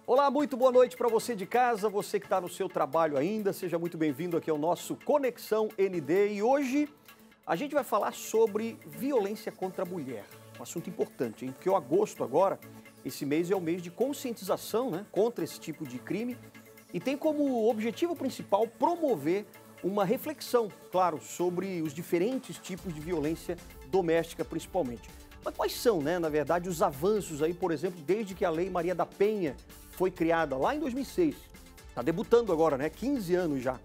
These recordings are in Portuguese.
Olá, muito boa noite para você de casa, você que está no seu trabalho ainda, seja muito bem-vindo aqui ao nosso Conexão ND e hoje a gente vai falar sobre violência contra a mulher, um assunto importante, hein? Porque o agosto agora, esse mês é o mês de conscientização, né, contra esse tipo de crime e tem como objetivo principal promover uma reflexão, claro, sobre os diferentes tipos de violência doméstica principalmente. Mas quais são, né, na verdade, os avanços aí, por exemplo, desde que a Lei Maria da Penha foi criada lá em 2006, está debutando agora, né, 15 anos já.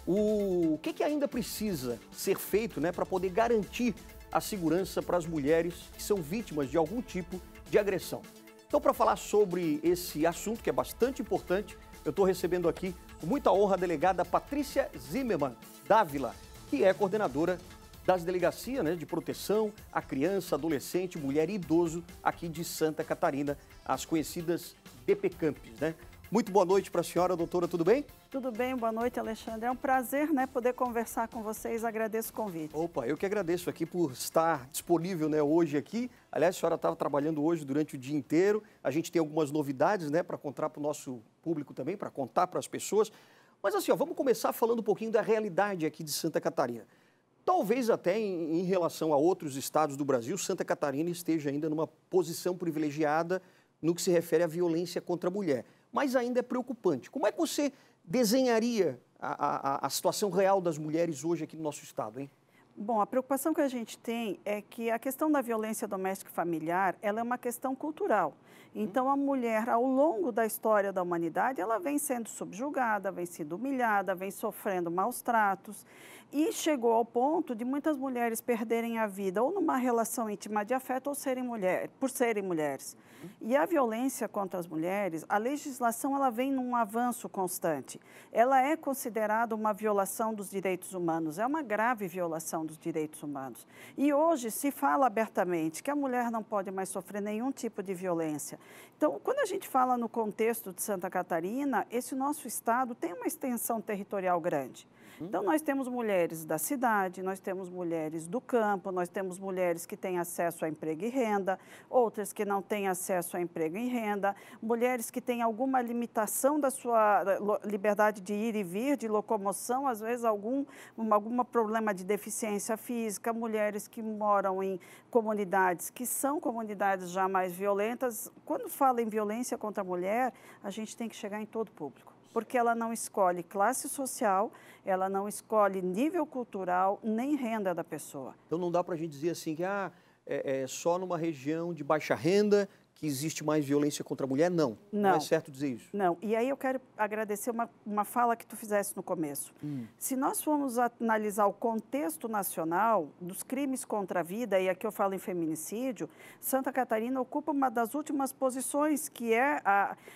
O que ainda precisa ser feito, né, para poder garantir a segurança para as mulheres que são vítimas de algum tipo de agressão? Então, para falar sobre esse assunto que é bastante importante, eu estou recebendo aqui com muita honra a delegada Patrícia Zimmermann Dávila, que é coordenadora das delegacias, né, de proteção à criança, adolescente, mulher e idoso aqui de Santa Catarina, as conhecidas DPCAMPs, né? Muito boa noite para a senhora, doutora, tudo bem? Tudo bem, boa noite, Alexandre. É um prazer, né, poder conversar com vocês, agradeço o convite. Opa, eu que agradeço aqui por estar disponível, né, hoje aqui. Aliás, a senhora estava trabalhando hoje durante o dia inteiro, a gente tem algumas novidades, né, para contar para o nosso público também, para contar para as pessoas. Mas assim, ó, vamos começar falando um pouquinho da realidade aqui de Santa Catarina. Talvez até em relação a outros estados do Brasil, Santa Catarina esteja ainda numa posição privilegiada no que se refere à violência contra a mulher. Mas ainda é preocupante. Como é que você desenharia a situação real das mulheres hoje aqui no nosso estado, hein? Bom, a preocupação que a gente tem é que a questão da violência doméstica e familiar, ela é uma questão cultural. Então, a mulher, ao longo da história da humanidade, ela vem sendo subjugada, vem sendo humilhada, vem sofrendo maus tratos. E chegou ao ponto de muitas mulheres perderem a vida ou numa relação íntima de afeto ou por serem mulheres. E a violência contra as mulheres, a legislação ela vem num avanço constante. Ela é considerada uma violação dos direitos humanos, é uma grave violação dos direitos humanos. E hoje se fala abertamente que a mulher não pode mais sofrer nenhum tipo de violência. Então, quando a gente fala no contexto de Santa Catarina, esse nosso estado tem uma extensão territorial grande. Então, nós temos mulheres da cidade, nós temos mulheres do campo, nós temos mulheres que têm acesso a emprego e renda, outras que não têm acesso a emprego e renda, mulheres que têm alguma limitação da sua liberdade de ir e vir, de locomoção, às vezes algum problema de deficiência física, mulheres que moram em comunidades que são comunidades já mais violentas. Quando fala em violência contra a mulher, a gente tem que chegar em todo o público. Porque ela não escolhe classe social, ela não escolhe nível cultural, nem renda da pessoa. Então não dá para a gente dizer assim que é só numa região de baixa renda que existe mais violência contra a mulher? Não. Não é certo dizer isso? Não. E aí eu quero agradecer uma fala que tu fizeste no começo. Se nós formos analisar o contexto nacional dos crimes contra a vida, e aqui eu falo em feminicídio, Santa Catarina ocupa uma das últimas posições, que é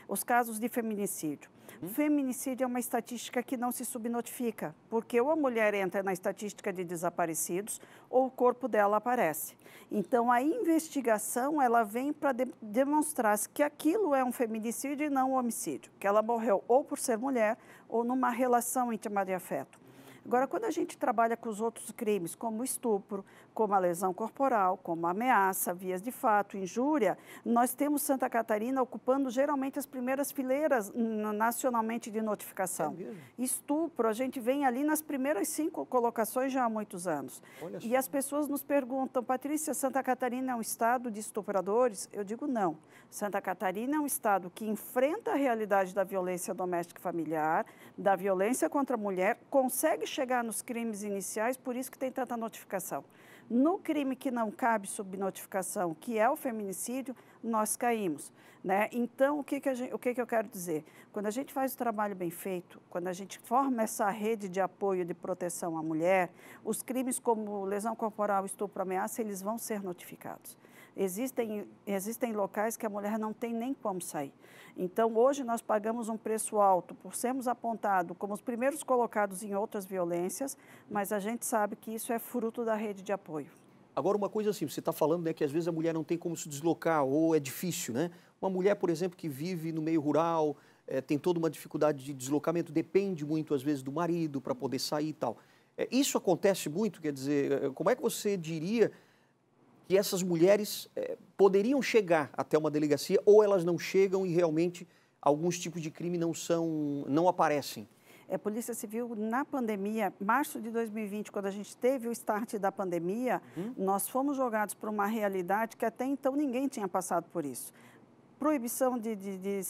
os casos de feminicídio. Feminicídio é uma estatística que não se subnotifica, porque ou a mulher entra na estatística de desaparecidos ou o corpo dela aparece. Então, a investigação ela vem para demonstrar que aquilo é um feminicídio e não um homicídio, que ela morreu ou por ser mulher ou numa relação íntima de afeto. Agora, quando a gente trabalha com os outros crimes, como estupro, como a lesão corporal, como a ameaça, vias de fato, injúria, nós temos Santa Catarina ocupando geralmente as primeiras fileiras nacionalmente de notificação. Estupro, a gente vem ali nas primeiras 5 colocações já há muitos anos. E as pessoas nos perguntam, Patrícia, Santa Catarina é um estado de estupradores? Eu digo não. Santa Catarina é um estado que enfrenta a realidade da violência doméstica e familiar, da violência contra a mulher, consegue chegar nos crimes iniciais, por isso que tem tanta notificação. No crime que não cabe subnotificação, que é o feminicídio, nós caímos, né? Então, o que eu quero dizer? Quando a gente faz o trabalho bem feito, quando a gente forma essa rede de apoio de proteção à mulher, os crimes como lesão corporal, estupro, ameaça, eles vão ser notificados. Existem locais que a mulher não tem nem como sair. Então, hoje nós pagamos um preço alto por sermos apontados como os primeiros colocados em outras violências, mas a gente sabe que isso é fruto da rede de apoio. Agora, uma coisa assim, você está falando, né, que às vezes a mulher não tem como se deslocar ou é difícil, né? Uma mulher, por exemplo, que vive no meio rural, tem toda uma dificuldade de deslocamento, depende muito, às vezes, do marido para poder sair e tal. Isso acontece muito, quer dizer, como é que você diria que essas mulheres poderiam chegar até uma delegacia ou elas não chegam e realmente alguns tipos de crime não aparecem? Polícia Civil, na pandemia, março de 2020, quando a gente teve o start da pandemia, nós fomos jogados por uma realidade que até então ninguém tinha passado por isso. Proibição de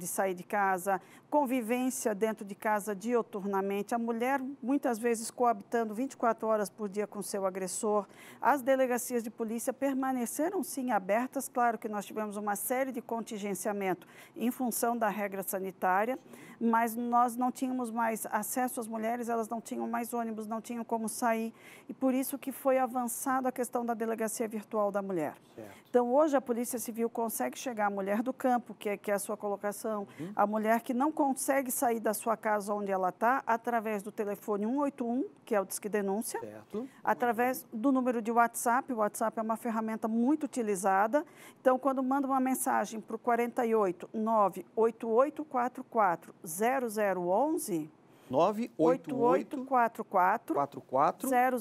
sair de casa, convivência dentro de casa dioturnamente, a mulher muitas vezes coabitando 24 horas por dia com seu agressor. As delegacias de polícia permaneceram sim abertas, claro que nós tivemos uma série de contingenciamento em função da regra sanitária, mas nós não tínhamos mais acesso às mulheres, elas não tinham mais ônibus, não tinham como sair, e por isso que foi avançado a questão da delegacia virtual da mulher. Certo. Então, hoje a Polícia Civil consegue chegar à mulher do campo, que é a sua colocação, a mulher que não consegue sair da sua casa onde ela está, através do telefone 181, que é o Disque Denúncia, certo, através do número de WhatsApp. O WhatsApp é uma ferramenta muito utilizada. Então, quando manda uma mensagem para o 48 98844 0011, 98844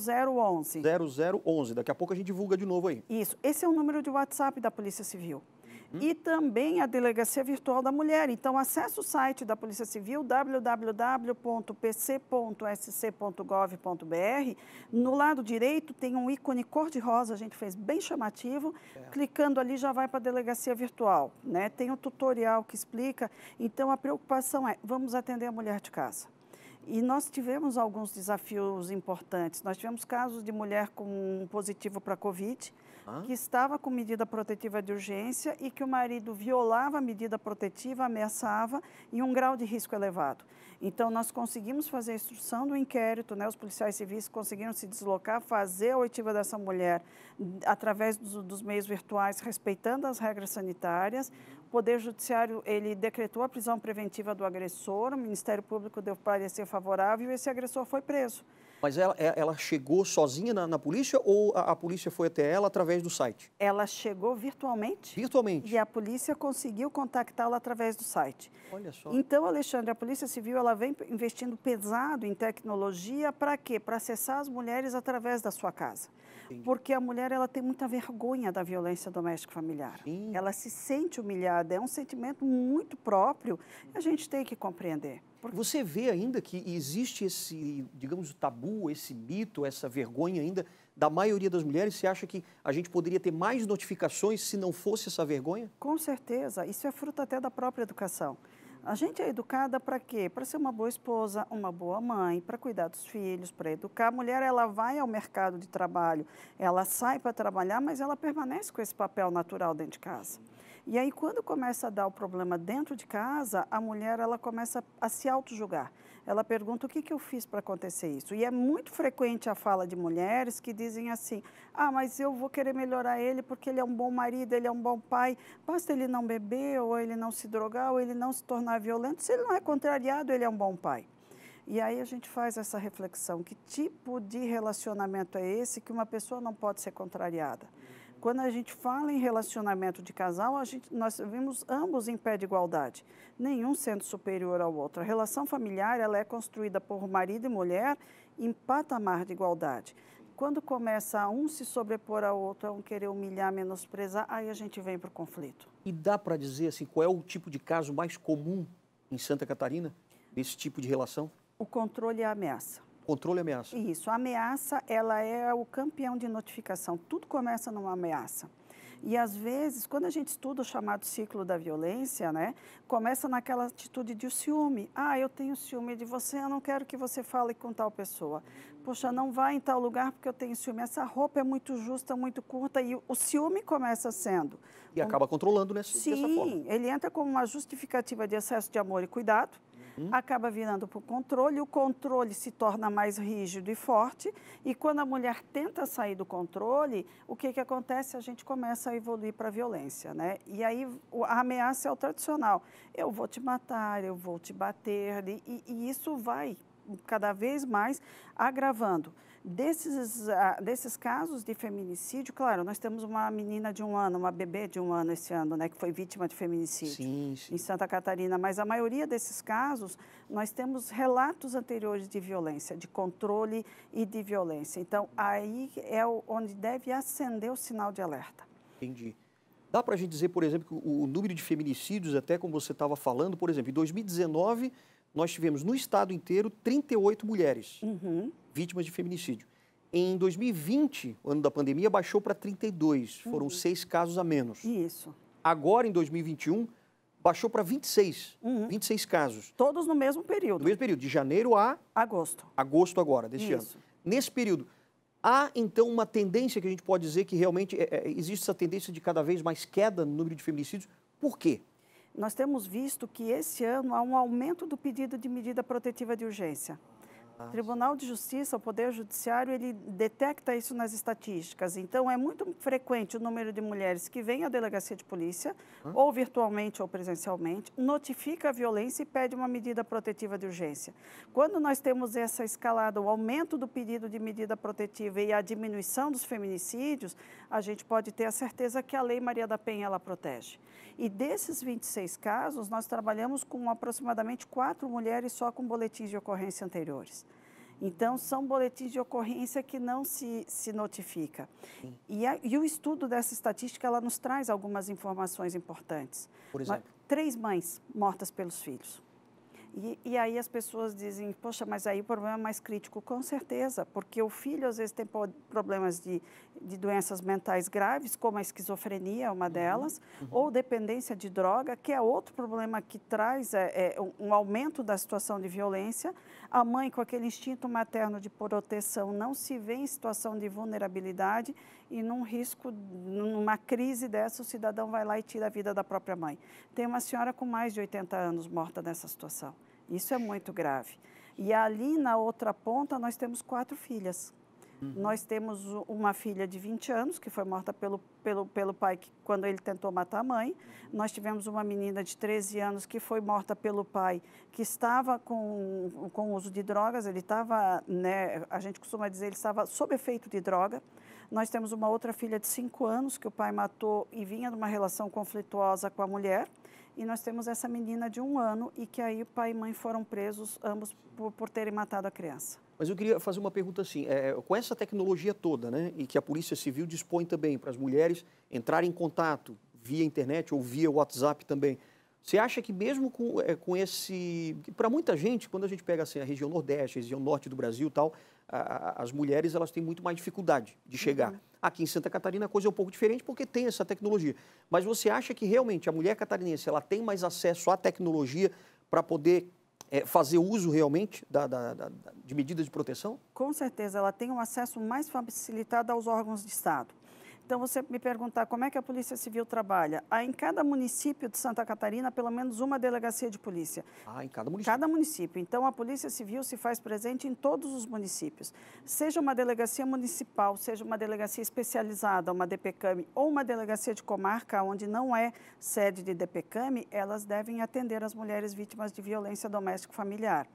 0011. 0011. Daqui a pouco a gente divulga de novo aí. Isso. Esse é o número de WhatsApp da Polícia Civil. E também a Delegacia Virtual da Mulher. Então, acesse o site da Polícia Civil, www.pc.sc.gov.br. No lado direito tem um ícone cor-de-rosa, a gente fez bem chamativo. Clicando ali já vai para a Delegacia Virtual, né? Tem um tutorial que explica. Então, a preocupação é, vamos atender a mulher de casa. E nós tivemos alguns desafios importantes. Nós tivemos casos de mulher com positivo para Covid, que estava com medida protetiva de urgência e que o marido violava a medida protetiva, ameaçava em um grau de risco elevado. Então, nós conseguimos fazer a instrução do inquérito, né? Os policiais civis conseguiram se deslocar, fazer a oitiva dessa mulher através dos meios virtuais, respeitando as regras sanitárias. O Poder Judiciário, ele decretou a prisão preventiva do agressor, o Ministério Público deu parecer favorável e esse agressor foi preso. Mas ela chegou sozinha na polícia ou a polícia foi até ela através do site? Ela chegou virtualmente. Virtualmente? E a polícia conseguiu contactá-la através do site. Olha só. Então, Alexandre, a Polícia Civil ela vem investindo pesado em tecnologia para quê? Para acessar as mulheres através da sua casa. Entendi. Porque a mulher ela tem muita vergonha da violência doméstica familiar. Sim. Ela se sente humilhada, é um sentimento muito próprio e a gente tem que compreender. Você vê ainda que existe esse, digamos, tabu, esse mito, essa vergonha ainda da maioria das mulheres? Você acha que a gente poderia ter mais notificações se não fosse essa vergonha? Com certeza. Isso é fruto até da própria educação. A gente é educada para quê? Para ser uma boa esposa, uma boa mãe, para cuidar dos filhos, para educar. A mulher, ela vai ao mercado de trabalho, ela sai para trabalhar, mas ela permanece com esse papel natural dentro de casa. E aí, quando começa a dar o problema dentro de casa, a mulher ela começa a se auto-julgar. Ela pergunta o que eu fiz para acontecer isso. E é muito frequente a fala de mulheres que dizem assim, mas eu vou querer melhorar ele porque ele é um bom marido, ele é um bom pai, basta ele não beber, ou ele não se drogar, ou ele não se tornar violento. Se ele não é contrariado, ele é um bom pai. E aí a gente faz essa reflexão, que tipo de relacionamento é esse que uma pessoa não pode ser contrariada? Quando a gente fala em relacionamento de casal, nós vimos ambos em pé de igualdade, nenhum sendo superior ao outro. A relação familiar ela é construída por marido e mulher em patamar de igualdade. Quando começa um se sobrepor ao outro, um querer humilhar, menosprezar, aí a gente vem para o conflito. E dá para dizer assim, qual é o tipo de caso mais comum em Santa Catarina, desse tipo de relação? O controle e a ameaça. Controle e ameaça. Isso, a ameaça, ela é o campeão de notificação, tudo começa numa ameaça. E às vezes, quando a gente estuda o chamado ciclo da violência, né, começa naquela atitude de ciúme. Eu tenho ciúme de você, eu não quero que você fale com tal pessoa. Poxa, não vai em tal lugar porque eu tenho ciúme. Essa roupa é muito justa, muito curta, e o ciúme começa sendo... E acaba controlando dessa forma. Sim, ele entra como uma justificativa de excesso de amor e cuidado, acaba virando para o controle se torna mais rígido e forte, e quando a mulher tenta sair do controle, o que acontece? A gente começa a evoluir para a violência, né? E aí a ameaça é o tradicional, eu vou te matar, eu vou te bater, e isso vai cada vez mais agravando. Desses casos de feminicídio, claro, nós temos uma menina de 1 ano, uma bebê de 1 ano esse ano, né, que foi vítima de feminicídio em Santa Catarina, mas a maioria desses casos, nós temos relatos anteriores de violência, de controle e de violência. Então, aí é onde deve acender o sinal de alerta. Entendi. Dá para a gente dizer, por exemplo, que o número de feminicídios, até como você estava falando, por exemplo, em 2019, nós tivemos no estado inteiro 38 mulheres vítimas de feminicídio. Em 2020, o ano da pandemia, baixou para 32, foram 6 casos a menos. Isso. Agora, em 2021, baixou para 26, 26 casos. Todos no mesmo período. No mesmo período, de janeiro a... Agosto. Agosto agora, deste ano. Nesse período, há, então, uma tendência que a gente pode dizer que realmente existe essa tendência de cada vez mais queda no número de feminicídios. Por quê? Nós temos visto que esse ano há um aumento do pedido de medida protetiva de urgência. O Tribunal de Justiça, o Poder Judiciário, ele detecta isso nas estatísticas. Então, é muito frequente o número de mulheres que vêm à delegacia de polícia, ou virtualmente ou presencialmente, notifica a violência e pede uma medida protetiva de urgência. Quando nós temos essa escalada, o aumento do pedido de medida protetiva e a diminuição dos feminicídios, a gente pode ter a certeza que a Lei Maria da Penha ela protege. E desses 26 casos, nós trabalhamos com aproximadamente 4 mulheres só com boletins de ocorrência anteriores. Então, são boletins de ocorrência que não se notifica. E o estudo dessa estatística, ela nos traz algumas informações importantes. Por exemplo? 3 mães mortas pelos filhos. E aí as pessoas dizem, poxa, mas aí o problema é mais crítico. Com certeza, porque o filho às vezes tem problemas de doenças mentais graves, como a esquizofrenia, uma delas, ou dependência de droga, que é outro problema que traz um aumento da situação de violência. A mãe, com aquele instinto materno de proteção, não se vê em situação de vulnerabilidade e num risco, numa crise dessa, o cidadão vai lá e tira a vida da própria mãe. Tem uma senhora com mais de 80 anos morta nessa situação. Isso é muito grave. E ali, na outra ponta, nós temos 4 filhas. Nós temos uma filha de 20 anos, que foi morta pelo pai quando ele tentou matar a mãe. Nós tivemos uma menina de 13 anos que foi morta pelo pai, que estava com o uso de drogas. Ele estava, né, a gente costuma dizer, ele estava sob efeito de droga. Nós temos uma outra filha de 5 anos, que o pai matou e vinha de uma relação conflituosa com a mulher. E nós temos essa menina de 1 ano e que aí o pai e mãe foram presos, ambos por terem matado a criança. Mas eu queria fazer uma pergunta assim, com essa tecnologia toda, né, e que a Polícia Civil dispõe também para as mulheres entrarem em contato via internet ou via WhatsApp também, você acha que mesmo com esse... Para muita gente, quando a gente pega assim, a região Nordeste, a região Norte do Brasil e tal, as mulheres elas têm muito mais dificuldade de chegar. Aqui em Santa Catarina a coisa é um pouco diferente porque tem essa tecnologia. Mas você acha que realmente a mulher catarinense ela tem mais acesso à tecnologia para poder fazer uso realmente de medidas de proteção? Com certeza, ela tem um acesso mais facilitado aos órgãos de Estado. Então, você me perguntar como é que a Polícia Civil trabalha. Há em cada município de Santa Catarina, pelo menos uma delegacia de polícia. Em cada município? Cada município. Então, a Polícia Civil se faz presente em todos os municípios. Seja uma delegacia municipal, seja uma delegacia especializada, uma DPCAM, ou uma delegacia de comarca, onde não é sede de DPCAM, elas devem atender as mulheres vítimas de violência doméstico-familiar.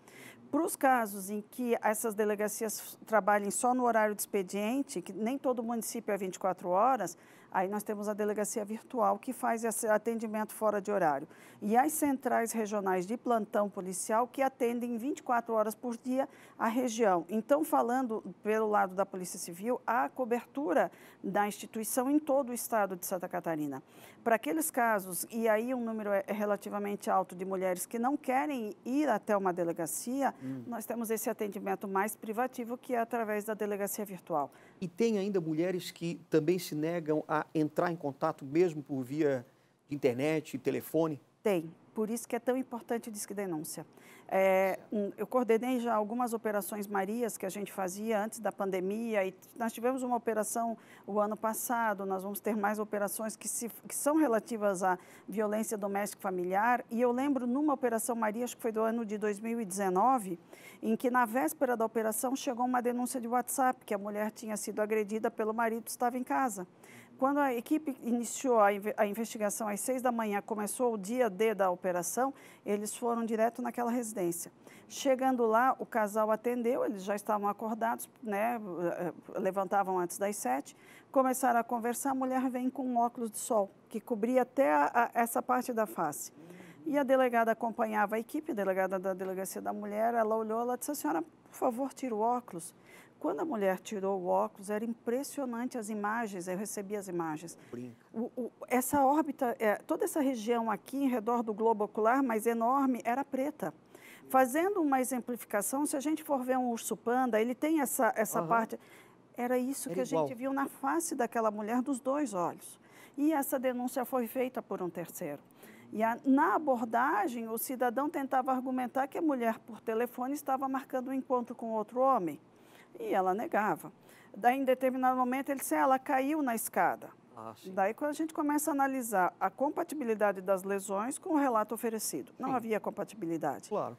Para os casos em que essas delegacias trabalhem só no horário de expediente, que nem todo município é 24 horas, aí nós temos a delegacia virtual que faz esse atendimento fora de horário. E as centrais regionais de plantão policial que atendem 24 horas por dia a região. Então, falando pelo lado da Polícia Civil, há a cobertura da instituição em todo o estado de Santa Catarina. Para aqueles casos, e aí um número relativamente alto de mulheres que não querem ir até uma delegacia, nós temos esse atendimento mais privativo que é através da delegacia virtual. E tem ainda mulheres que também se negam a entrar em contato mesmo por via de internet, telefone? Tem. Por isso que é tão importante o Disque Denúncia. Eu coordenei já algumas operações Marias que a gente fazia antes da pandemia e nós tivemos uma operação o ano passado, nós vamos ter mais operações que são relativas à violência doméstica familiar e eu lembro numa operação Maria, acho que foi do ano de 2019, em que na véspera da operação chegou uma denúncia de WhatsApp que a mulher tinha sido agredida pelo marido, estava em casa. Quando a equipe iniciou a investigação às 6 da manhã, começou o dia D da operação, eles foram direto naquela residência. Chegando lá, o casal atendeu, eles já estavam acordados, né, levantavam antes das 7, começaram a conversar, a mulher vem com um óculos de sol, que cobria até essa parte da face. E a delegada acompanhava a equipe, a delegada da Delegacia da Mulher, ela olhou, ela disse, a senhora, por favor, tira o óculos. Quando a mulher tirou o óculos, era impressionante as imagens, eu recebi as imagens. Essa órbita, toda essa região aqui em redor do globo ocular, mas enorme, era preta. Fazendo uma exemplificação, se a gente for ver um urso panda, ele tem essa parte... Era isso que a gente viu na face daquela mulher dos dois olhos. E essa denúncia foi feita por um terceiro. E na abordagem, o cidadão tentava argumentar que a mulher, por telefone, estava marcando um encontro com outro homem. E ela negava. Daí, em determinado momento, ele disse, ela caiu na escada. Daí, quando a gente começa a analisar a compatibilidade das lesões com o relato oferecido. Não havia compatibilidade. Claro.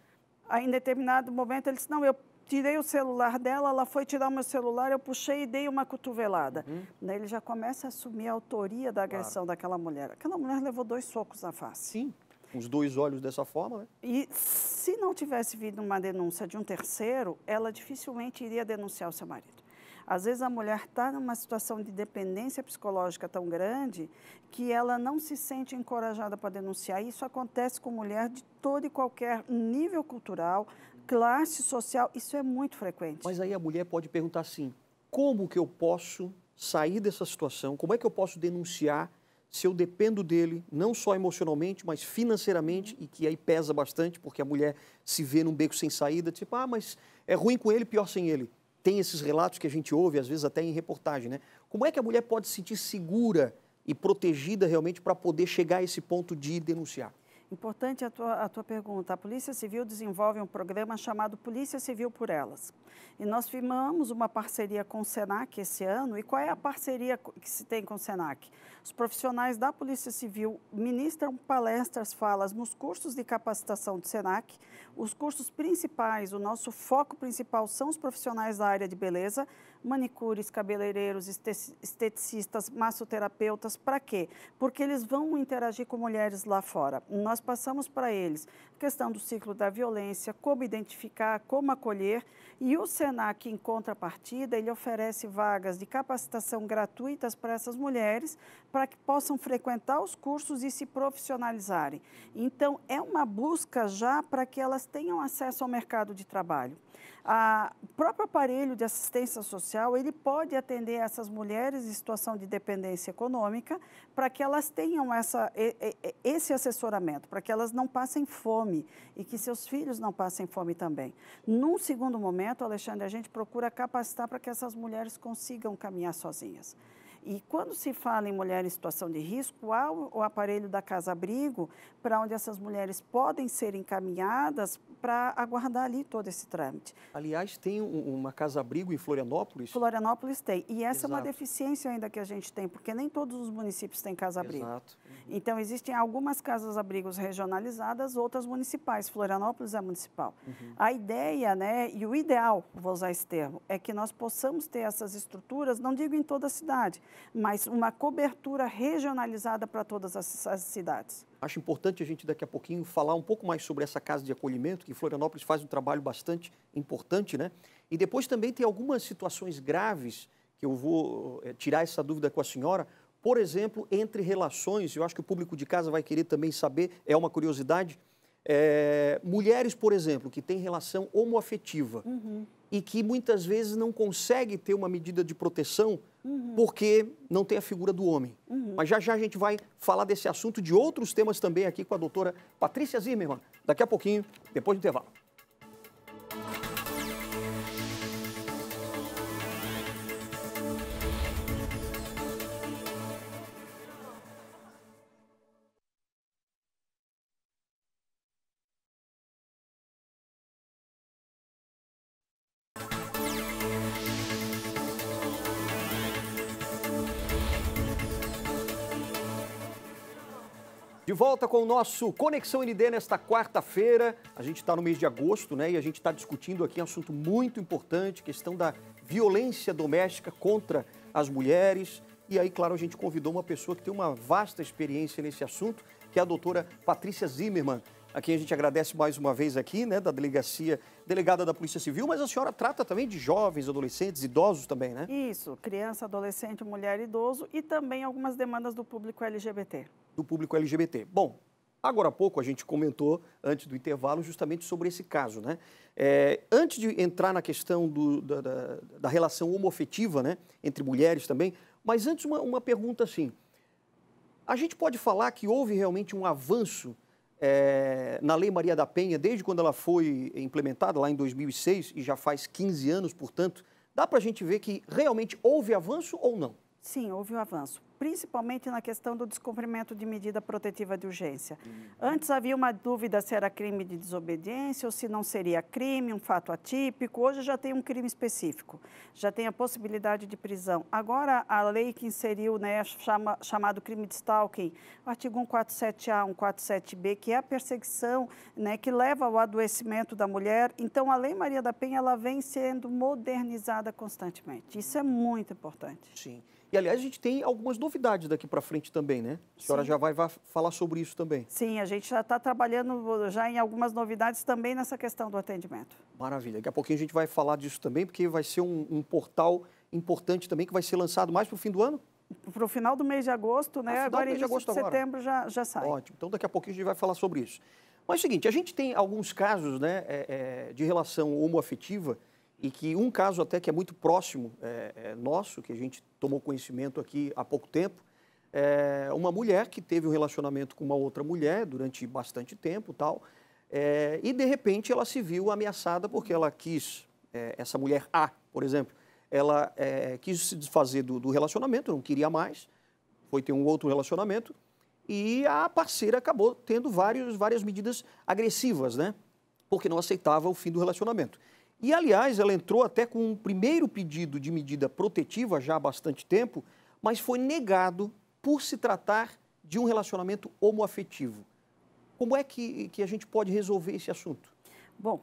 Aí, em determinado momento, ele disse, não, eu tirei o celular dela, ela foi tirar o meu celular, eu puxei e dei uma cotovelada. Daí ele já começa a assumir a autoria da agressão daquela mulher. Aquela mulher levou 2 socos na face. Sim, com os 2 olhos dessa forma, né? E se não tivesse vindo uma denúncia de um terceiro, ela dificilmente iria denunciar o seu marido. Às vezes a mulher está numa situação de dependência psicológica tão grande que ela não se sente encorajada para denunciar. Isso acontece com mulher de todo e qualquer nível cultural, classe social, isso é muito frequente. Mas aí a mulher pode perguntar assim, como que eu posso sair dessa situação? Como é que eu posso denunciar se eu dependo dele, não só emocionalmente, mas financeiramente, e que aí pesa bastante, porque a mulher se vê num beco sem saída, tipo, mas é ruim com ele, pior sem ele. Tem esses relatos que a gente ouve, às vezes até em reportagem, né? Como é que a mulher pode se sentir segura e protegida realmente para poder chegar a esse ponto de denunciar? Importante a tua pergunta. A Polícia Civil desenvolve um programa chamado Polícia Civil por Elas. E nós firmamos uma parceria com o SENAC esse ano. E qual é a parceria que se tem com o SENAC? Os profissionais da Polícia Civil ministram palestras, falas nos cursos de capacitação do SENAC. Os cursos principais, o nosso foco principal são os profissionais da área de beleza, manicures, cabeleireiros, esteticistas, massoterapeutas. Para quê? Porque eles vão interagir com mulheres lá fora. Nós passamos para eles a questão do ciclo da violência, como identificar, como acolher. E o SENAC, em contrapartida, ele oferece vagas de capacitação gratuitas para essas mulheres, para que possam frequentar os cursos e se profissionalizarem. Então, é uma busca já para que elas tenham acesso ao mercado de trabalho. O próprio aparelho de assistência social, ele pode atender essas mulheres em situação de dependência econômica para que elas tenham esse assessoramento, para que elas não passem fome e que seus filhos não passem fome também. Num segundo momento, Alexandre, a gente procura capacitar para que essas mulheres consigam caminhar sozinhas. E quando se fala em mulher em situação de risco, há o aparelho da Casa-Abrigo, para onde essas mulheres podem ser encaminhadas para aguardar ali todo esse trâmite. Aliás, tem uma Casa-Abrigo em Florianópolis? Florianópolis tem. E essa é uma deficiência ainda que a gente tem, porque nem todos os municípios têm Casa-Abrigo. Exato. Então, existem algumas casas-abrigos regionalizadas, outras municipais. Florianópolis é municipal. A ideia, né, e o ideal, vou usar esse termo, é que nós possamos ter essas estruturas, não digo em toda a cidade, mas uma cobertura regionalizada para todas as cidades. Acho importante a gente daqui a pouquinho falar um pouco mais sobre essa casa de acolhimento, que Florianópolis faz um trabalho bastante importante, né? E depois também tem algumas situações graves, que eu vou tirar essa dúvida com a senhora, por exemplo, entre relações, eu acho que o público de casa vai querer também saber, é uma curiosidade, mulheres, por exemplo, que têm relação homoafetiva e que muitas vezes não conseguem ter uma medida de proteção porque não tem a figura do homem. Mas já já a gente vai falar desse assunto, de outros temas também aqui com a doutora Patrícia Zimmermann, daqui a pouquinho, depois do intervalo. De volta com o nosso Conexão ND nesta quarta-feira. A gente está no mês de agosto, né? E a gente está discutindo aqui um assunto muito importante, questão da violência doméstica contra as mulheres. E aí, claro, a gente convidou uma pessoa que tem uma vasta experiência nesse assunto, que é a doutora Patrícia Zimmermann, a quem a gente agradece mais uma vez aqui, né? Da delegacia, delegada da Polícia Civil, mas a senhora trata também de jovens, adolescentes, idosos também, né? Isso, criança, adolescente, mulher, idoso e também algumas demandas do público LGBT. Do público LGBT. Bom, Agora há pouco a gente comentou, antes do intervalo, justamente sobre esse caso, né? Antes de entrar na questão da relação homoafetiva, né, entre mulheres também, mas antes uma pergunta assim, a gente pode falar que houve realmente um avanço na Lei Maria da Penha, desde quando ela foi implementada, lá em 2006, e já faz 15 anos, portanto, dá para a gente ver que realmente houve avanço ou não? Sim, houve um avanço, principalmente na questão do descumprimento de medida protetiva de urgência. Antes havia uma dúvida se era crime de desobediência ou se não seria crime, um fato atípico. Hoje já tem um crime específico, já tem a possibilidade de prisão. Agora, a lei que inseriu, né, chamado crime de stalking, o artigo 147A, 147B, que é a perseguição, né, que leva ao adoecimento da mulher. Então, a Lei Maria da Penha ela vem sendo modernizada constantemente. Isso é muito importante. Sim. E, aliás, a gente tem algumas novidades daqui para frente também, né? A senhora já vai falar sobre isso também. Sim, a gente já está trabalhando já em algumas novidades também nessa questão do atendimento. Maravilha. Daqui a pouquinho a gente vai falar disso também, porque vai ser um portal importante também, que vai ser lançado mais para o fim do ano? Para o final do mês de agosto, né? Agora em setembro já sai. Ótimo. Então, daqui a pouquinho a gente vai falar sobre isso. Mas é o seguinte, a gente tem alguns casos, né, de relação homoafetiva, e que um caso até que é muito próximo nosso, que a gente tomou conhecimento aqui há pouco tempo, uma mulher que teve um relacionamento com uma outra mulher durante bastante tempo, tal, e de repente ela se viu ameaçada porque ela quis, essa mulher A, por exemplo, ela quis se desfazer do relacionamento, não queria mais, foi ter um outro relacionamento, e a parceira acabou tendo várias medidas agressivas, né? Porque não aceitava o fim do relacionamento. E, aliás, ela entrou até com um primeiro pedido de medida protetiva já há bastante tempo, mas foi negado por se tratar de um relacionamento homoafetivo. Como é que a gente pode resolver esse assunto? Bom,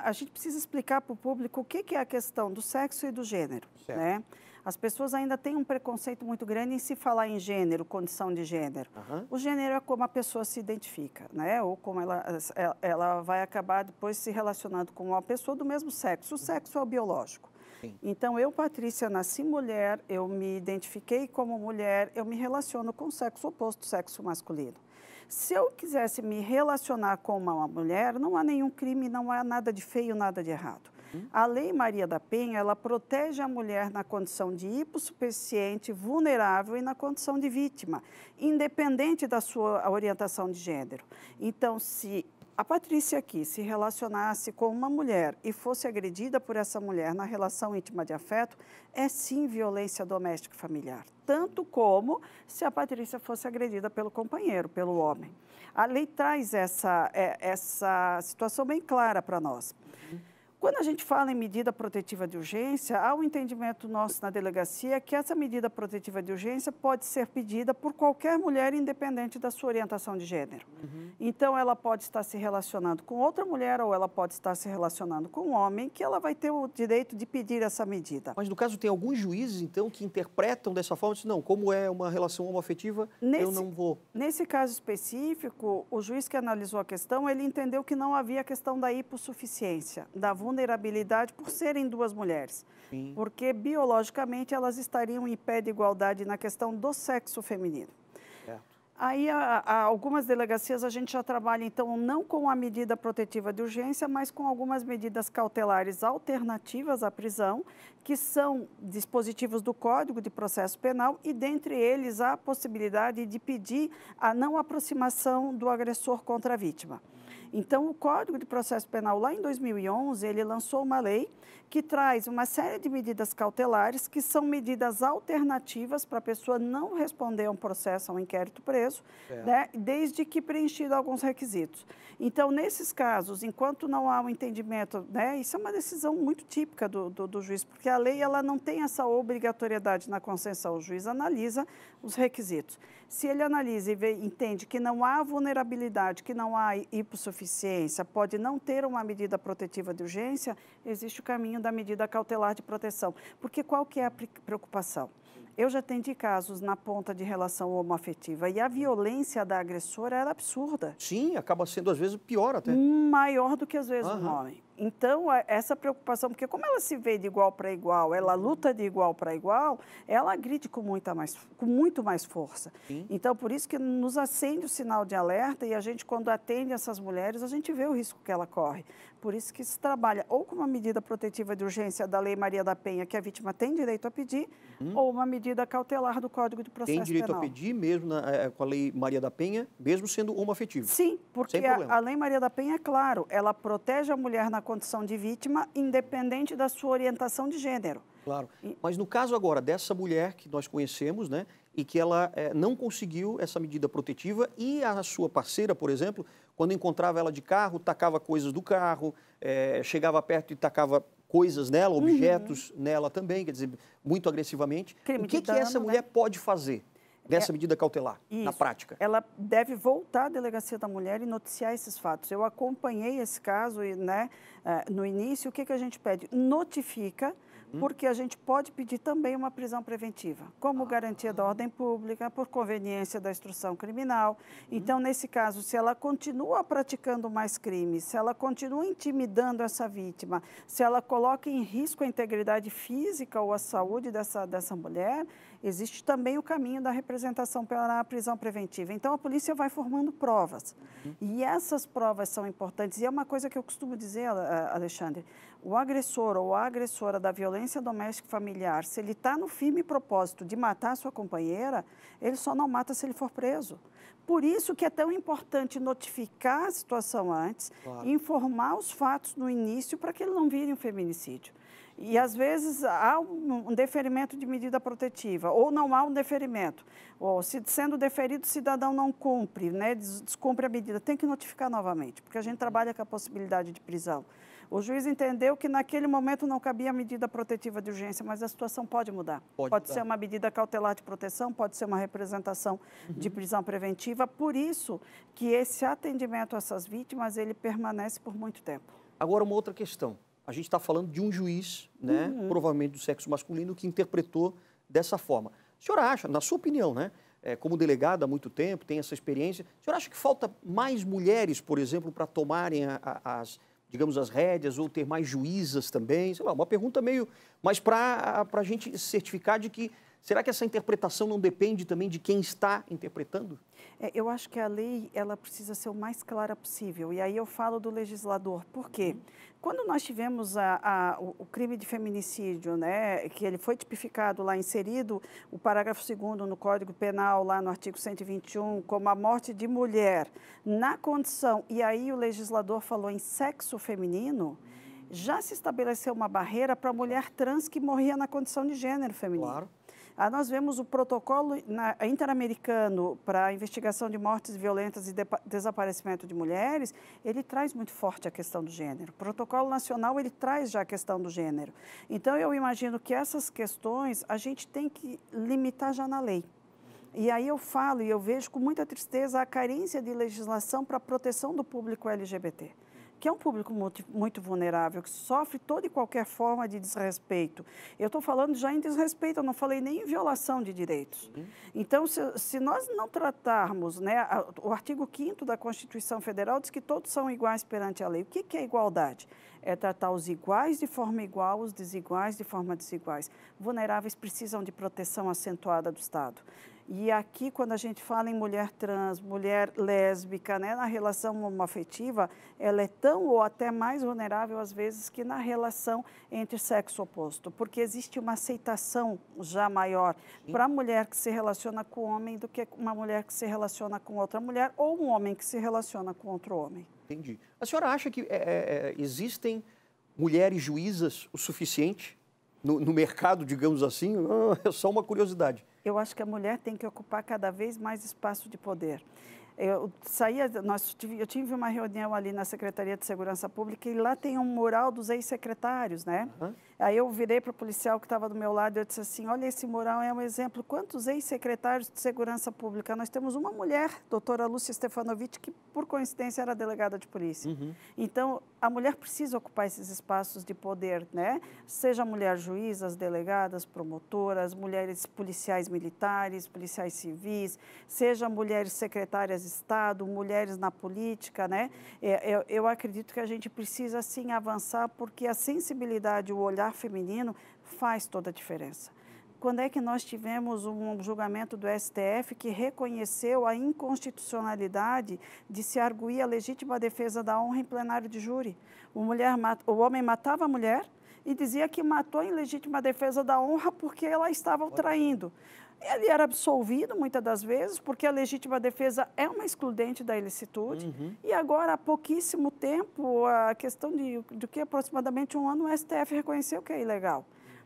a gente precisa explicar para o público o que é a questão do sexo e do gênero, né? As pessoas ainda têm um preconceito muito grande em se falar em gênero, condição de gênero. O gênero é como a pessoa se identifica, né? Ou como ela vai acabar depois se relacionando com uma pessoa do mesmo sexo. O sexo é o biológico. Sim. Então, eu, Patrícia, nasci mulher, eu me identifiquei como mulher, eu me relaciono com o sexo oposto, sexo masculino. Se eu quisesse me relacionar com uma mulher, não há nenhum crime, não há nada de feio, nada de errado. A Lei Maria da Penha, ela protege a mulher na condição de hipossuficiente, vulnerável e na condição de vítima, independente da sua orientação de gênero. Então, se a Patrícia aqui se relacionasse com uma mulher e fosse agredida por essa mulher na relação íntima de afeto, é sim violência doméstica e familiar, tanto como se a Patrícia fosse agredida pelo companheiro, pelo homem. A lei traz essa situação bem clara para nós. Quando a gente fala em medida protetiva de urgência, há um entendimento nosso na delegacia que essa medida protetiva de urgência pode ser pedida por qualquer mulher, independente da sua orientação de gênero. Então, ela pode estar se relacionando com outra mulher ou ela pode estar se relacionando com um homem, que ela vai ter o direito de pedir essa medida. Mas, no caso, tem alguns juízes, então, que interpretam dessa forma, dizem, não, como é uma relação homoafetiva, eu não vou. Nesse caso específico, o juiz que analisou a questão, ele entendeu que não havia a questão da hipossuficiência, da vulnerabilidade por serem duas mulheres. Sim. Porque biologicamente elas estariam em pé de igualdade na questão do sexo feminino. Aí, algumas delegacias a gente já trabalha, então, não com a medida protetiva de urgência, mas com algumas medidas cautelares alternativas à prisão, que são dispositivos do Código de Processo Penal e, dentre eles, a possibilidade de pedir a não aproximação do agressor contra a vítima. Então, o Código de Processo Penal, lá em 2011, ele lançou uma lei que traz uma série de medidas cautelares, que são medidas alternativas para a pessoa não responder a um processo, a um inquérito preso, né, desde que preenchido alguns requisitos. Então, nesses casos, enquanto não há um entendimento, né, isso é uma decisão muito típica do juiz, porque a lei ela não tem essa obrigatoriedade na concessão, o juiz analisa os requisitos. Se ele analisa e entende que não há vulnerabilidade, que não há hipossuficiência, pode não ter uma medida protetiva de urgência, existe o caminho da medida cautelar de proteção. Porque qual que é a preocupação? Eu já atendi casos na ponta de relação homoafetiva e a violência da agressora era absurda. Sim, acaba sendo às vezes pior até. Maior do que às vezes um homem. Então, essa preocupação, porque como ela se vê de igual para igual, ela luta de igual para igual, ela agride com muito mais força. Sim. Então, por isso que nos acende o sinal de alerta e a gente, quando atende essas mulheres, a gente vê o risco que ela corre. Por isso que se trabalha ou com uma medida protetiva de urgência da Lei Maria da Penha, que a vítima tem direito a pedir, ou uma medida cautelar do Código de Processo Tem direito Penal. a pedir mesmo com a Lei Maria da Penha, mesmo sendo homoafetivo? Sim, porque a Lei Maria da Penha, é claro, ela protege a mulher na condição de vítima, independente da sua orientação de gênero. Claro. Mas no caso agora dessa mulher que nós conhecemos, né, e que ela não conseguiu essa medida protetiva e a sua parceira, por exemplo, quando encontrava ela de carro, tacava coisas do carro, chegava perto e tacava coisas nela, objetos nela também, quer dizer, muito agressivamente. Crime o que, de dano, essa mulher pode fazer dessa medida cautelar, na prática? Ela deve voltar à Delegacia da Mulher e noticiar esses fatos. Eu acompanhei esse caso e, no início, o que a gente pede? Notifica, porque a gente pode pedir também uma prisão preventiva, como garantia da ordem pública, por conveniência da instrução criminal. Então, nesse caso, se ela continua praticando mais crimes, se ela continua intimidando essa vítima, se ela coloca em risco a integridade física ou a saúde dessa mulher, existe também o caminho da representação pela prisão preventiva. Então, a polícia vai formando provas. E essas provas são importantes. E é uma coisa que eu costumo dizer, Alexandre, o agressor ou a agressora da violência doméstica e familiar, se ele está no firme propósito de matar a sua companheira, ele só não mata se ele for preso. Por isso que é tão importante notificar a situação antes, informar os fatos no início para que ele não vire um feminicídio. E, às vezes, há um deferimento de medida protetiva, ou não há um deferimento. Ou, sendo deferido, o cidadão não cumpre, descumpre a medida. Tem que notificar novamente, porque a gente trabalha com a possibilidade de prisão. O juiz entendeu que, naquele momento, não cabia a medida protetiva de urgência, mas a situação pode mudar. Pode ser uma medida cautelar de proteção, pode ser uma representação de prisão preventiva. Por isso que esse atendimento a essas vítimas, ele permanece por muito tempo. Agora, uma outra questão. A gente está falando de um juiz, provavelmente do sexo masculino, que interpretou dessa forma. A senhora acha, na sua opinião, como delegada há muito tempo, tem essa experiência, a senhora acha que falta mais mulheres, por exemplo, para tomarem as rédeas ou ter mais juízas também? Sei lá, uma pergunta meio... Mas para a gente certificar de que... Será que essa interpretação não depende também de quem está interpretando? Eu acho que a lei ela precisa ser o mais clara possível. E aí eu falo do legislador. Por quê? Quando nós tivemos o crime de feminicídio, que ele foi tipificado lá, inserido o parágrafo 2º no Código Penal, lá no artigo 121, como a morte de mulher na condição, e aí o legislador falou em sexo feminino, já se estabeleceu uma barreira para a mulher trans que morria na condição de gênero feminino. Claro. Nós vemos o protocolo interamericano para a investigação de mortes violentas e desaparecimento de mulheres, ele traz muito forte a questão do gênero. O protocolo nacional, ele traz já a questão do gênero. Então, eu imagino que essas questões a gente tem que limitar já na lei. E aí eu falo e eu vejo com muita tristeza a carência de legislação para a proteção do público LGBT, que é um público muito vulnerável, que sofre toda e qualquer forma de desrespeito. Eu estou falando já em desrespeito, eu não falei nem em violação de direitos. Então, se nós não tratarmos, o artigo 5º da Constituição Federal diz que todos são iguais perante a lei. O que é igualdade? É tratar os iguais de forma igual, os desiguais de forma desiguais. Vulneráveis precisam de proteção acentuada do Estado. E aqui, quando a gente fala em mulher trans, mulher lésbica, na relação homoafetiva, ela é tão ou até mais vulnerável, às vezes, que na relação entre sexo oposto, porque existe uma aceitação já maior para a mulher que se relaciona com homem do que uma mulher que se relaciona com outra mulher ou um homem que se relaciona com outro homem. Entendi. A senhora acha que existem mulheres juízas o suficiente no mercado, digamos assim? É só uma curiosidade. Eu acho que a mulher tem que ocupar cada vez mais espaço de poder. Eu tive uma reunião ali na Secretaria de Segurança Pública e lá tem um mural dos ex-secretários, Aí eu virei para o policial que estava do meu lado e eu disse assim, olha, esse mural é um exemplo. Quantos ex-secretários de segurança pública? Nós temos uma mulher, doutora Lúcia Stefanovic, que por coincidência era delegada de polícia. Então, a mulher precisa ocupar esses espaços de poder, né? Seja mulher juízas, delegadas, promotoras, mulheres policiais militares, policiais civis, seja mulheres secretárias de Estado, mulheres na política, né? Eu acredito que a gente precisa, sim, avançar, porque a sensibilidade, o olhar feminino faz toda a diferença. Quando é que nós tivemos um julgamento do STF que reconheceu a inconstitucionalidade de se arguir a legítima defesa da honra em plenário de júri? O homem matava a mulher e dizia que matou em legítima defesa da honra porque ela estava o traindo. Ele era absolvido, muitas das vezes, porque a legítima defesa é uma excludente da ilicitude. E agora, há pouquíssimo tempo, a questão de que aproximadamente um ano, o STF reconheceu que é ilegal.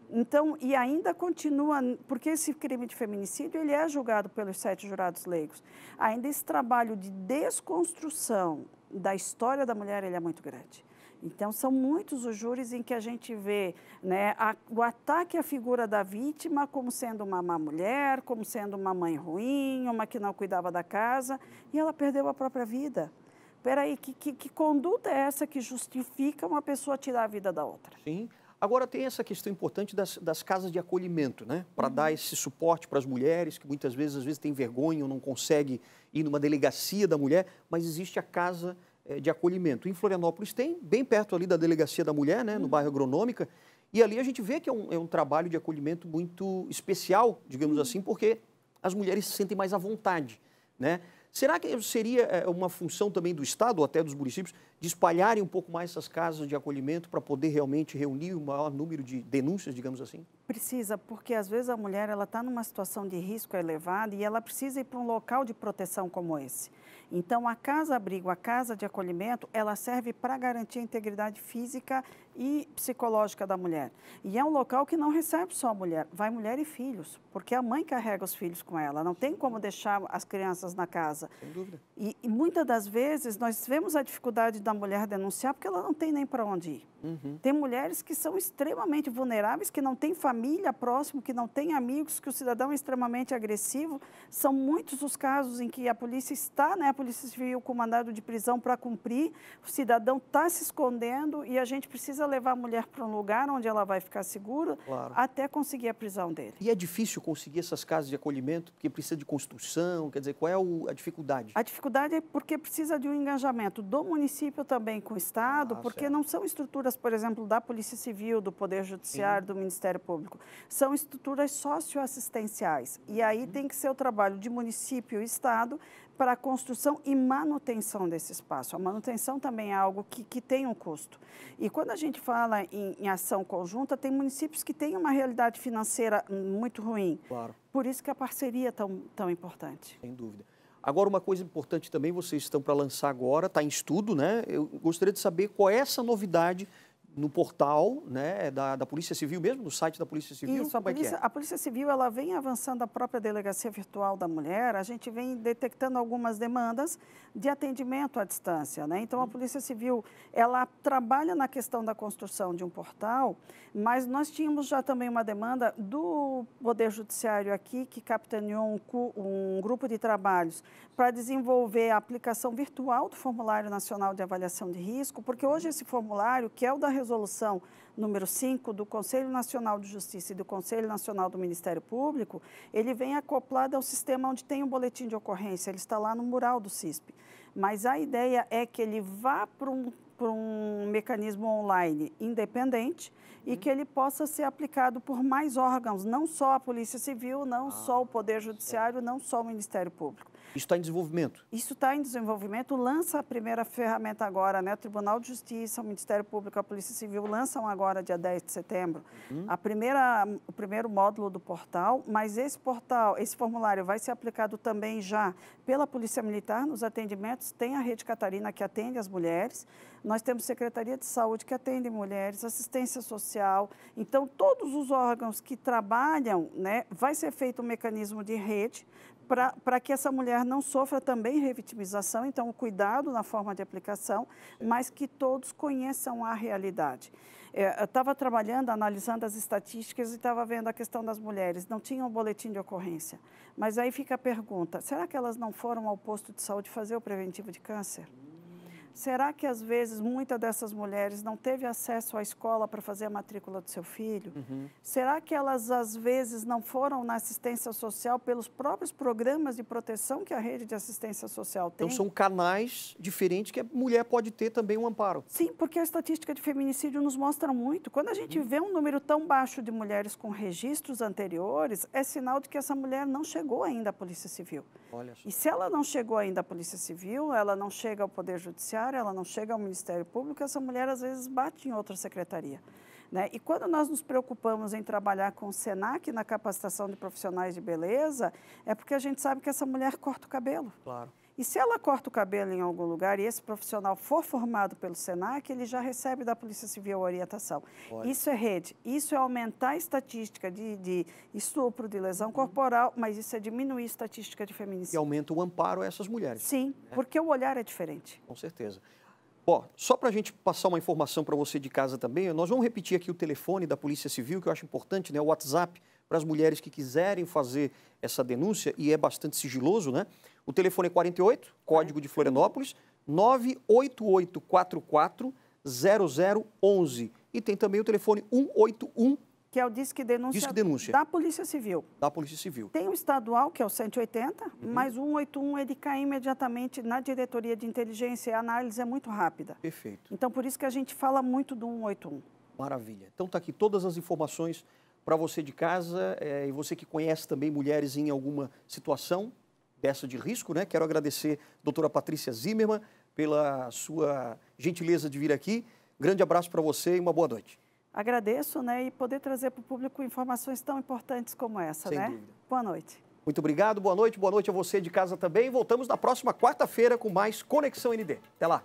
Então, e ainda continua, porque esse crime de feminicídio, ele é julgado pelos 7 jurados leigos. Ainda esse trabalho de desconstrução da história da mulher, ele é muito grande. Então, são muitos os júris em que a gente vê, né, o ataque à figura da vítima como sendo uma má mulher, como sendo uma mãe ruim, uma que não cuidava da casa, e ela perdeu a própria vida. Espera aí, que conduta é essa que justifica uma pessoa tirar a vida da outra? Sim. Agora tem essa questão importante das casas de acolhimento, né? Para dar esse suporte para as mulheres, que muitas vezes têm vergonha ou não conseguem ir numa delegacia da mulher, mas existe a casa de acolhimento. Em Florianópolis tem, bem perto ali da Delegacia da Mulher, né, no bairro Agronômica, e ali a gente vê que é um trabalho de acolhimento muito especial, digamos assim, porque as mulheres se sentem mais à vontade, né? Será que seria uma função também do Estado, ou até dos municípios, de espalharem um pouco mais essas casas de acolhimento para poder realmente reunir o maior número de denúncias, digamos assim? Precisa, porque às vezes a mulher está numa situação de risco elevado e ela precisa ir para um local de proteção como esse. Então, a casa-abrigo, a casa de acolhimento, ela serve para garantir a integridade física e psicológica da mulher. E é um local que não recebe só a mulher, vai mulher e filhos, porque a mãe carrega os filhos com ela, não tem como deixar as crianças na casa. Sem dúvida. E muitas das vezes nós vemos a dificuldade da mulher denunciar porque ela não tem nem para onde ir. Tem mulheres que são extremamente vulneráveis, que não têm família próximo, que não têm amigos, que o cidadão é extremamente agressivo. São muitos os casos em que a polícia está, né, a Polícia Civil com mandado de prisão para cumprir, o cidadão está se escondendo e a gente precisa levar a mulher para um lugar onde ela vai ficar segura, claro, até conseguir a prisão dele. E é difícil conseguir essas casas de acolhimento, porque precisa de construção, quer dizer, qual é a dificuldade? A dificuldade é porque precisa de um engajamento do município também com o Estado, porque certo, não são estruturas, por exemplo, da Polícia Civil, do Poder Judiciário, do Ministério Público. São estruturas socioassistenciais. E aí tem que ser o trabalho de município e Estado para a construção e manutenção desse espaço. A manutenção também é algo que tem um custo. E quando a gente fala em ação conjunta, tem municípios que têm uma realidade financeira muito ruim. Claro. Por isso que a parceria é tão importante. Sem dúvida. Agora, uma coisa importante também, vocês estão para lançar agora, está em estudo, né? Eu gostaria de saber qual é essa novidade no portal, né, da Polícia Civil mesmo, no site da Polícia Civil? Isso, a Polícia Civil, ela vem avançando a própria Delegacia Virtual da Mulher, a gente vem detectando algumas demandas de atendimento à distância, né? Então, a Polícia Civil, ela trabalha na questão da construção de um portal, mas nós tínhamos já também uma demanda do Poder Judiciário aqui, que capitaneou um grupo de trabalhos para desenvolver a aplicação virtual do Formulário Nacional de Avaliação de Risco, porque hoje esse formulário, que é o da Resolução número 5 do Conselho Nacional de Justiça e do Conselho Nacional do Ministério Público, ele vem acoplado ao sistema onde tem um boletim de ocorrência, ele está lá no mural do CISP. Mas a ideia é que ele vá para um mecanismo online independente e que ele possa ser aplicado por mais órgãos, não só a Polícia Civil, não só o Poder Judiciário, não só o Ministério Público. Isso está em desenvolvimento? Isso está em desenvolvimento, lança a primeira ferramenta agora, né? O Tribunal de Justiça, o Ministério Público e a Polícia Civil lançam agora, dia 10 de setembro, o primeiro módulo do portal, mas esse formulário vai ser aplicado também já pela Polícia Militar nos atendimentos, tem a Rede Catarina que atende as mulheres, nós temos Secretaria de Saúde que atende mulheres, assistência social, então todos os órgãos que trabalham, né, vai ser feito um mecanismo de rede para que essa mulher não sofra também revitimização, então o cuidado na forma de aplicação, mas que todos conheçam a realidade. Eu estava trabalhando, analisando as estatísticas e estava vendo a questão das mulheres. Não tinham boletim de ocorrência. Mas aí fica a pergunta, será que elas não foram ao posto de saúde fazer o preventivo de câncer? Será que, às vezes, muitas dessas mulheres não teve acesso à escola para fazer a matrícula do seu filho? Será que elas, às vezes, não foram na assistência social pelos próprios programas de proteção que a rede de assistência social tem? Então, são canais diferentes que a mulher pode ter também um amparo. Sim, porque a estatística de feminicídio nos mostra muito. Quando a gente vê um número tão baixo de mulheres com registros anteriores, é sinal de que essa mulher não chegou ainda à Polícia Civil. Olha só. E se ela não chegou ainda à Polícia Civil, ela não chega ao Poder Judiciário, ela não chega ao Ministério Público, essa mulher às vezes bate em outra secretaria. Né? E quando nós nos preocupamos em trabalhar com o SENAC na capacitação de profissionais de beleza, é porque a gente sabe que essa mulher corta o cabelo. Claro. E se ela corta o cabelo em algum lugar e esse profissional for formado pelo SENAC, ele já recebe da Polícia Civil a orientação. Olha. Isso é rede, isso é aumentar a estatística de estupro, de lesão corporal, mas isso é diminuir a estatística de E feminicídio. aumenta o amparo a essas mulheres. Sim, porque o olhar é diferente. Com certeza. Ó, só para a gente passar uma informação para você de casa também, nós vamos repetir aqui o telefone da Polícia Civil, que eu acho importante, né? O WhatsApp para as mulheres que quiserem fazer essa denúncia, e é bastante sigiloso, né? O telefone é 48, código de Florianópolis, 988440011. E tem também o telefone 181, Que é o Disque Denúncia, Disque Denúncia da Polícia Civil. da Polícia Civil. Tem o estadual, que é o 180, mas o 181 ele cai imediatamente na diretoria de inteligência e a análise é muito rápida. Perfeito. Então, por isso que a gente fala muito do 181. Maravilha. Então tá aqui todas as informações para você de casa e você que conhece também mulheres em alguma situação dessa de risco, né? Quero agradecer a doutora Patrícia Zimmermann pela sua gentileza de vir aqui. Grande abraço para você e uma boa noite. Agradeço, né, e poder trazer para o público informações tão importantes como essa, Sem né? dúvida. Boa noite. Muito obrigado, boa noite a você de casa também. Voltamos na próxima quarta-feira com mais Conexão ND. Até lá.